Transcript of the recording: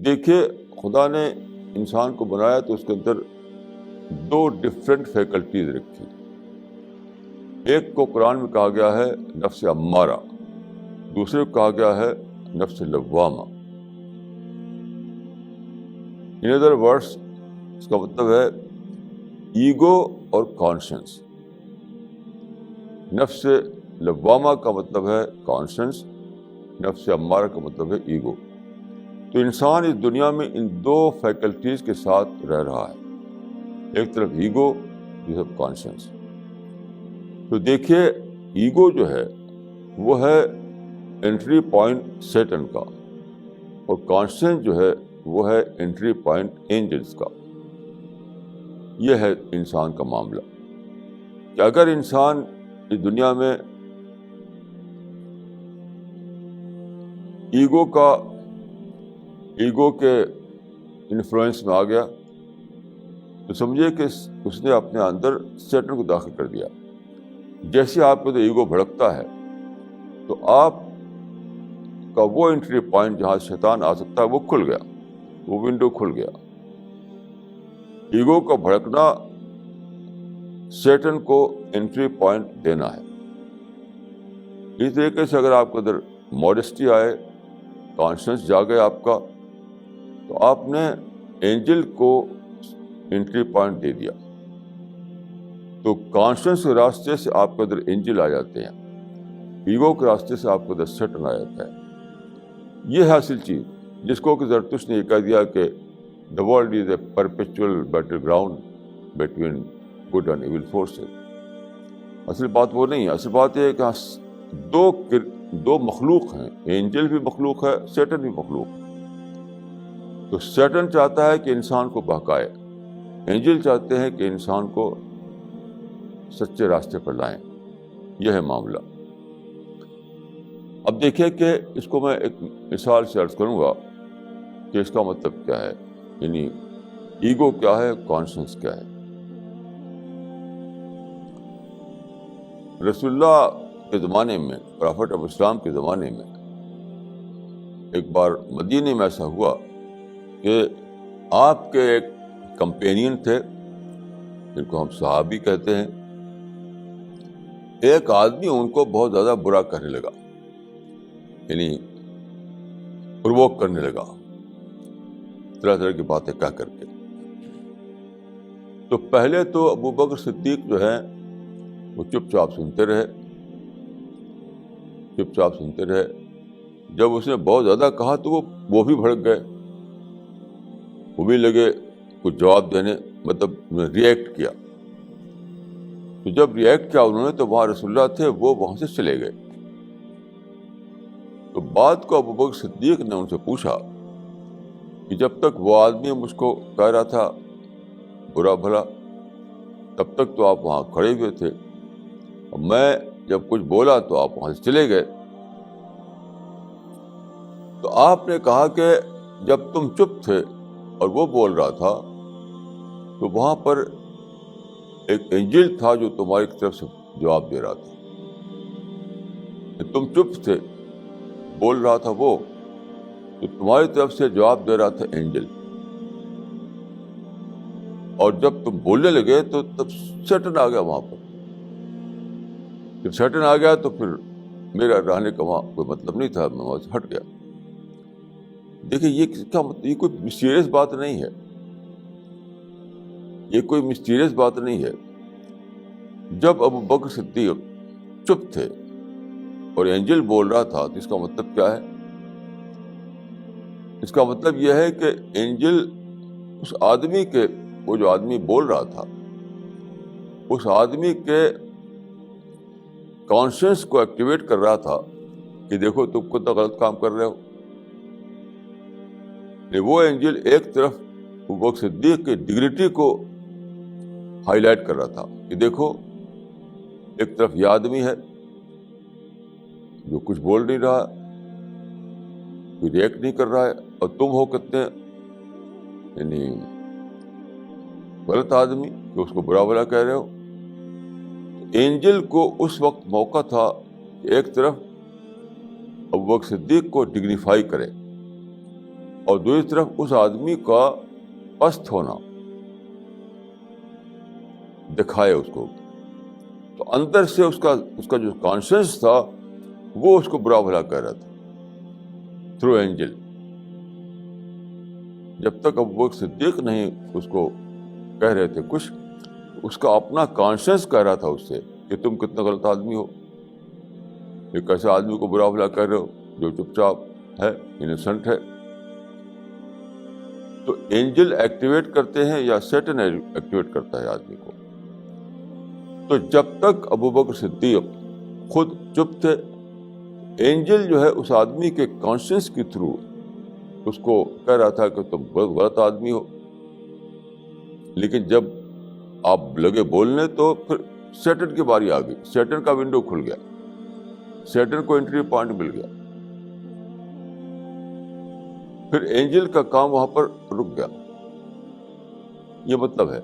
دیکھیے، خدا نے انسان کو بنایا تو اس کے اندر دو ڈفرینٹ فیکلٹیز رکھی. ایک کو قرآن میں کہا گیا ہے نفس امارہ، دوسرے کو کہا گیا ہے نفس لوامہ. ان ادر ورڈس اس کا مطلب ہے ایگو اور کانشنس. نفس لوامہ کا مطلب ہے کانشنس، نفس امارہ کا مطلب ہے ایگو. تو انسان اس دنیا میں ان دو فیکلٹیز کے ساتھ رہ رہا ہے، ایک طرف ایگو، دوسری طرف کانشنس. تو دیکھیے، ایگو جو ہے وہ ہے انٹری پوائنٹ سیٹن کا، اور کانشنس جو ہے وہ ہے انٹری پوائنٹ اینجلس کا. یہ ہے انسان کا معاملہ کہ اگر انسان اس دنیا میں ایگو کے انفلوئنس میں آ گیا تو سمجھے کہ اس نے اپنے اندر سیٹن کو داخل کر دیا. جیسے آپ کو تو ایگو بھڑکتا ہے تو آپ کا وہ انٹری پوائنٹ جہاں شیطان آ سکتا ہے وہ کھل گیا، وہ ونڈو کھل گیا. ایگو کا بھڑکنا سیٹن کو انٹری پوائنٹ دینا ہے. اس طریقے سے اگر آپ کے اندر موڈسٹی آئے، کانشنس جاگے آپ کا، تو آپ نے اینجل کو انٹری پوائنٹ دے دیا. تو کانشنس کے راستے سے آپ کے اندر اینجل آ جاتے ہیں، ایگو کے راستے سے آپ کے اندر سیٹن آ جاتا ہے. یہ ہے اصل چیز جس کو کہ زرتشت نے یہ کہہ دیا کہ the world is a perpetual battleground between good and evil forces. اصل بات وہ نہیں ہے. اصل بات یہ ہے کہ دو مخلوق ہیں، اینجل بھی مخلوق ہے، سیٹن بھی مخلوق ہے. تو سیٹن چاہتا ہے کہ انسان کو بہکائے، اینجل چاہتے ہیں کہ انسان کو سچے راستے پر لائیں. یہ ہے معاملہ. اب دیکھیں کہ اس کو میں ایک مثال سے عرض کروں گا کہ اس کا مطلب کیا ہے، یعنی ایگو کیا ہے، کانشنس کیا ہے. رسول اللہ کے زمانے میں، پرافٹ آف اسلام کے زمانے میں، ایک بار مدینے میں ایسا ہوا کہ آپ کے ایک کمپینین تھے جن کو ہم صحابی کہتے ہیں. ایک آدمی ان کو بہت زیادہ برا کہنے لگا، یعنی پرووک کرنے لگا طرح طرح کی باتیں کہہ کر کے. تو پہلے تو ابو بکر صدیق جو ہے وہ چپ چاپ سنتے رہے. جب اس نے بہت زیادہ کہا تو وہ بھی بھڑک گئے، وہ بھی لگے کچھ جواب دینے، مطلب ریئیکٹ کیا. تو جب ریئیکٹ کیا انہوں نے تو وہاں رسول اللہ تھے، وہ وہاں سے چلے گئے. تو بات کو ابو بکر صدیق نے ان سے پوچھا کہ جب تک وہ آدمی مجھ کو کہہ رہا تھا برا بھلا، تب تک تو آپ وہاں کھڑے ہوئے تھے، اور میں جب کچھ بولا تو آپ وہاں سے چلے گئے. تو آپ نے کہا کہ جب تم چپ تھے اور وہ بول رہا تھا تو وہاں پر ایک اینجل تھا جو تمہاری طرف سے جواب دے رہا تھا. تم چپ تھے، بول رہا تھا وہ، تو تمہاری طرف سے جواب دے رہا تھا اینجل. اور جب تم بولنے لگے تو تب سیٹن آ گیا وہاں پر. جب سیٹن آ گیا تو پھر میرا رہنے کا وہاں کوئی مطلب نہیں تھا، میں وہاں سے ہٹ گیا. دیکھیے یہ کیا مطلب، یہ کوئی مسٹیریس بات نہیں ہے، یہ کوئی مسٹیریس بات نہیں ہے. جب ابو بکر صدیق چپ تھے اور اینجل بول رہا تھا تو اس کا مطلب کیا ہے؟ اس کا مطلب یہ ہے کہ اینجل اس آدمی کے، وہ جو آدمی بول رہا تھا، اس آدمی کے کانشنس کو ایکٹیویٹ کر رہا تھا کہ دیکھو تم کتنا غلط کام کر رہے ہو. وہ اینجل ایک طرف ابو بکر صدیق کی ڈگنیٹی کو ہائی لائٹ کر رہا تھا کہ دیکھو ایک طرف یہ آدمی ہے جو کچھ بول نہیں رہا، کوئی ریئیکٹ نہیں کر رہا ہے، اور تم ہو کتنے یعنی غلط آدمی کہ اس کو برا بھلا کہہ رہے ہو. اینجل کو اس وقت موقع تھا کہ ایک طرف ابو بکر صدیق کو ڈگنیفائی کرے اور دوسری طرف اس آدمی کا پست ہونا دکھائے اس کو. تو اندر سے اس کا جو کانشنس تھا وہ اس کو برا بھلا کہہ رہا تھا تھرو اینجل. جب تک ابو بکر صدیق نہیں اس کو کہہ رہے تھے کچھ، اس کا اپنا کانشنس کہہ رہا تھا اس سے کہ تم کتنا غلط آدمی ہو، ایک ایسے آدمی کو برا بھلا کہہ رہے ہو جو چپ چاپ ہے، انوسنٹ ہے. تو اینجل ایکٹیویٹ کرتے ہیں یا سیٹن ایکٹیویٹ کرتا ہے آدمی کو. تو جب تک ابو بکر صدیق خود چپ تھے، اینجل جو ہے اس آدمی کے کانشنس کے تھرو اس کو کہہ رہا تھا کہ تم بہت غلط آدمی ہو. لیکن جب آپ لگے بولنے تو پھر سیٹن کی باری آ گئی، سیٹن کا ونڈو کھل گیا، سیٹن کو انٹری پوائنٹ مل گیا. پھر اینجل کا کام وہاں پر رک گیا. یہ مطلب ہے